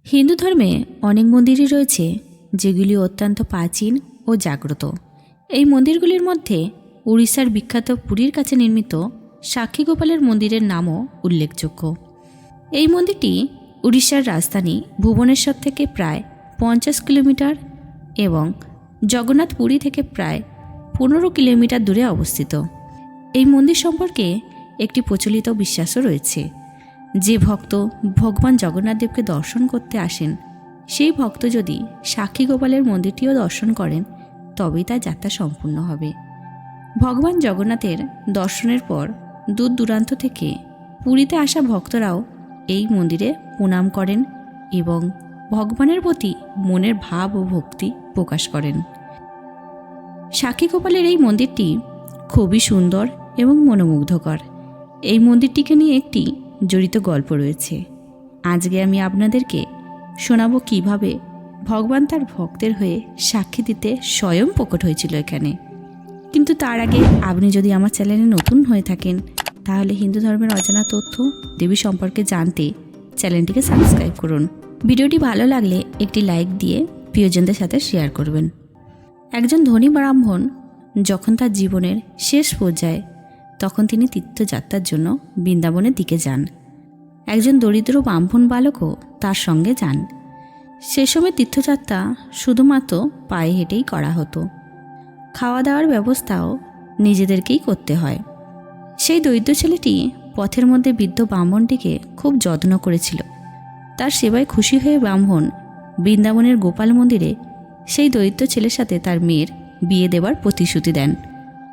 হিন্দু ধর্মে অনেক মন্দিরই রয়েছে যেগুলি অত্যন্ত প্রাচীন ও জাগ্রত। এই মন্দিরগুলির মধ্যে উড়িষ্যার বিখ্যাত পুরীর কাছে নির্মিত সাক্ষী গোপালের মন্দিরের নামও উল্লেখযোগ্য। এই মন্দিরটি উড়িষ্যার রাজধানী ভুবনেশ্বর থেকে প্রায় 50 কিলোমিটার এবং জগন্নাথ পুরী থেকে প্রায় 15 কিলোমিটার দূরে অবস্থিত। এই মন্দির সম্পর্কে একটি প্রচলিত বিশ্বাসও রয়েছে। যে ভক্ত ভগবান জগন্নাথ দেবকে দর্শন করতে আসেন, সেই ভক্ত যদি সাক্ষী গোপালের মন্দিরটিও দর্শন করেন, তবেই তার যাত্রা সম্পূর্ণ হবে। ভগবান জগন্নাথের দর্শনের পর দূর দূরান্ত থেকে পুরীতে আসা ভক্তরাও এই মন্দিরে প্রণাম করেন এবং ভগবানের প্রতি মনের ভাব ও ভক্তি প্রকাশ করেন। সাক্ষী গোপালের এই মন্দিরটি খুবই সুন্দর এবং মনোমুগ্ধকর। এই মন্দিরটিকে নিয়ে একটি জড়িত গল্প রয়েছে। আজকে আমি আপনাদেরকে শোনাবো কিভাবে ভগবান তার ভক্তের হয়ে সাক্ষী দিতে স্বয়ং প্রকট হয়েছিল এখানে। কিন্তু তার আগে আপনি যদি আমার চ্যানেলে নতুন হয়ে থাকেন, তাহলে হিন্দু ধর্মের অজানা তথ্য দেবী সম্পর্কে জানতে চ্যানেলটিকে সাবস্ক্রাইব করুন। ভিডিওটি ভালো লাগলে একটি লাইক দিয়ে প্রিয়জনদের সাথে শেয়ার করবেন। একজন ধনী ব্রাহ্মণ যখন তার জীবনের শেষ পর্যায়ে, তখন তিনি তীর্থযাত্রার জন্য বৃন্দাবনের দিকে যান। একজন দরিদ্র ব্রাহ্মণ বালকও তার সঙ্গে যান। সে সময় তীর্থযাত্রা শুধুমাত্র পায়ে হেঁটেই করা হতো। খাওয়া দাওয়ার ব্যবস্থাও নিজেদেরকেই করতে হয়। সেই দরিদ্র ছেলেটি পথের মধ্যে বৃদ্ধ ব্রাহ্মণটিকে খুব যত্ন করেছিল। তার সেবায় খুশি হয়ে ব্রাহ্মণ বৃন্দাবনের গোপাল মন্দিরে সেই দরিদ্র ছেলের সাথে তার মেয়ের বিয়ে দেওয়ার প্রতিশ্রুতি দেন।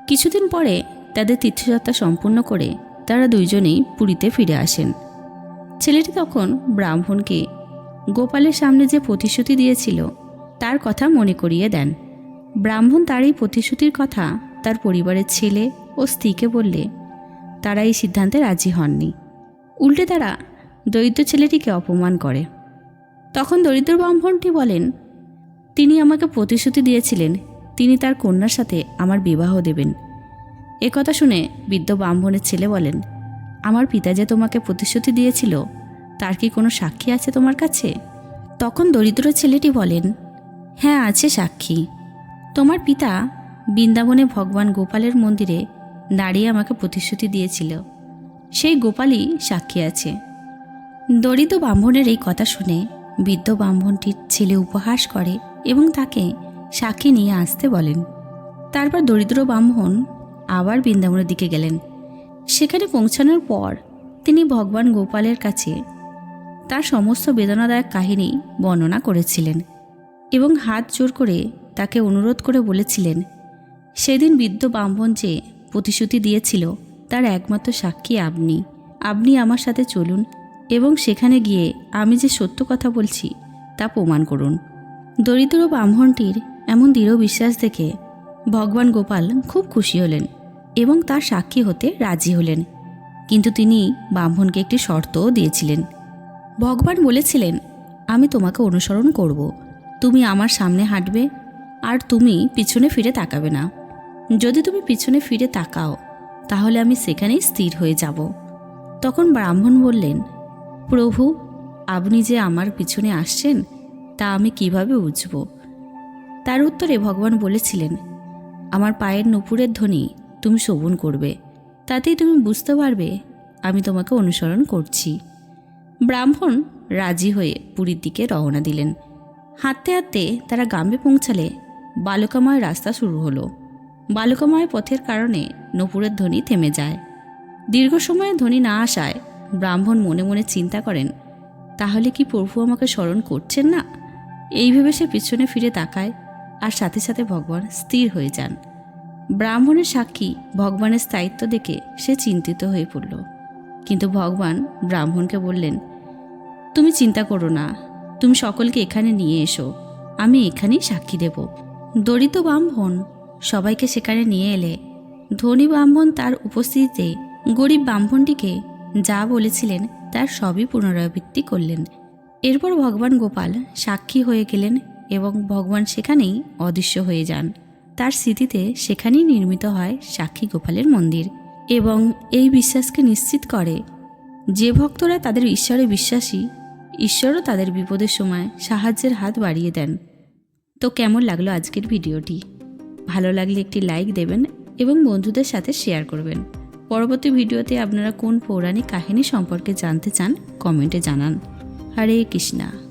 কিছুদিন পরে তাদের তীর্থযাত্রা সম্পূর্ণ করে তারা দুইজনেই পুরীতে ফিরে আসেন। ছেলেটি তখন ব্রাহ্মণকে গোপালের সামনে যে প্রতিশ্রুতি দিয়েছিল তার কথা মনে করিয়ে দেন। ব্রাহ্মণ তার এই প্রতিশ্রুতির কথা তার পরিবারের ছেলে ও স্ত্রীকে বললে তারা এই সিদ্ধান্তে রাজি হননি। উল্টে তারা দরিদ্র ছেলেটিকে অপমান করে। তখন দরিদ্র ব্রাহ্মণটি বলেন, তিনি আমাকে প্রতিশ্রুতি দিয়েছিলেন তিনি তার কন্যার সাথে আমার বিবাহ দেবেন। একথা শুনে বৃদ্ধ ব্রাহ্মণের ছেলে বলেন, আমার পিতা যে তোমাকে প্রতিশ্রুতি দিয়েছিল তার কি কোনো সাক্ষী আছে তোমার কাছে? তখন দরিদ্র ছেলেটি বলেন, হ্যাঁ, আছে সাক্ষী। তোমার পিতা বৃন্দাবনে ভগবান গোপালের মন্দিরে দাঁড়িয়ে আমাকে প্রতিশ্রুতি দিয়েছিল, সেই গোপালই সাক্ষী আছে। দরিদ্র ব্রাহ্মণের এই কথা শুনে বৃদ্ধ ব্রাহ্মণটির ছেলে উপহাস করে এবং তাকে সাক্ষী নিয়ে আসতে বলেন। তারপর দরিদ্র ব্রাহ্মণ আবার বৃন্দাবনের দিকে গেলেন। সেখানে পৌঁছানোর পর তিনি ভগবান গোপালের কাছে তার সমস্ত বেদনাদায়ক কাহিনী বর্ণনা করেছিলেন এবং হাত জোর করে তাকে অনুরোধ করে বলেছিলেন, সেদিন বৃদ্ধ ব্রাহ্মণ যে প্রতিশ্রুতি দিয়েছিল তার একমাত্র সাক্ষী আপনি। আপনি আমার সাথে চলুন এবং সেখানে গিয়ে আমি যে সত্য কথা বলছি তা প্রমাণ করুন। দরিদ্র ব্রাহ্মণটির এমন দৃঢ় বিশ্বাস দেখে ভগবান গোপাল খুব খুশি হলেন এবং তার সাক্ষী হতে রাজি হলেন। কিন্তু তিনি ব্রাহ্মণকে একটি শর্তও দিয়েছিলেন। ভগবান বলেছিলেন, আমি তোমাকে অনুসরণ করব, তুমি আমার সামনে হাঁটবে আর তুমি পিছনে ফিরে তাকাবে না। যদি তুমি পিছনে ফিরে তাকাও তাহলে আমি সেখানেই স্থির হয়ে যাব। তখন ব্রাহ্মণ বললেন, প্রভু, আপনি যে আমার পিছনে আসছেন তা আমি কিভাবে বুঝব? তার উত্তরে ভগবান বলেছিলেন, আমার পায়ের নুপুরের ধ্বনি তুমি শ্রবণ করবে, তাতেই তুমি বুঝতে পারবে আমি তোমাকে অনুসরণ করছি। ব্রাহ্মণ রাজি হয়ে পুরীর দিকে রওনা দিলেন। হাঁটতে হাঁটতে তারা গ্রামে পৌঁছালে বালুকাময় রাস্তা শুরু হলো। বালুকাময় পথের কারণে নুপুরের ধ্বনি থেমে যায়। দীর্ঘ সময়ে ধ্বনি না আসায় ব্রাহ্মণ মনে মনে চিন্তা করেন, তাহলে কি প্রভু আমাকে স্মরণ করছেন না? এই ভেবে সে পিছনে ফিরে তাকায় আর সাথে সাথে ভগবান স্থির হয়ে যান। ব্রাহ্মণের সাক্ষী ভগবানের স্থায়িত্ব দেখে সে চিন্তিত হয়ে পড়ল। কিন্তু ভগবান ব্রাহ্মণকে বললেন, তুমি চিন্তা করো না, তুমি সকলকে এখানে নিয়ে এসো, আমি এখানেই সাক্ষী দেব। দরিদ্র ব্রাহ্মণ সবাইকে সেখানে নিয়ে এলে ধনী ব্রাহ্মণ তার উপস্থিতিতে গরিব ব্রাহ্মণটিকে যা বলেছিলেন তার সবই পুনরাবৃত্তি করলেন। এরপর ভগবান গোপাল সাক্ষী হয়ে গেলেন এবং ভগবান সেখানেই অদৃশ্য হয়ে যান। তার স্মৃতিতে সেখানেই নির্মিত হয় সাক্ষী গোপালের মন্দির এবং এই বিশ্বাসকে নিশ্চিত করে যে ভক্তরা তাদের ঈশ্বরে বিশ্বাসী ঈশ্বরও তাদের বিপদের সময় সাহায্যের হাত বাড়িয়ে দেন। তো কেমন লাগলো আজকের ভিডিওটি? ভালো লাগলে একটি লাইক দেবেন এবং বন্ধুদের সাথে শেয়ার করবেন। পরবর্তী ভিডিওতে আপনারা কোন পৌরাণিক কাহিনী সম্পর্কে জানতে চান কমেন্টে জানান। হরে কৃষ্ণা।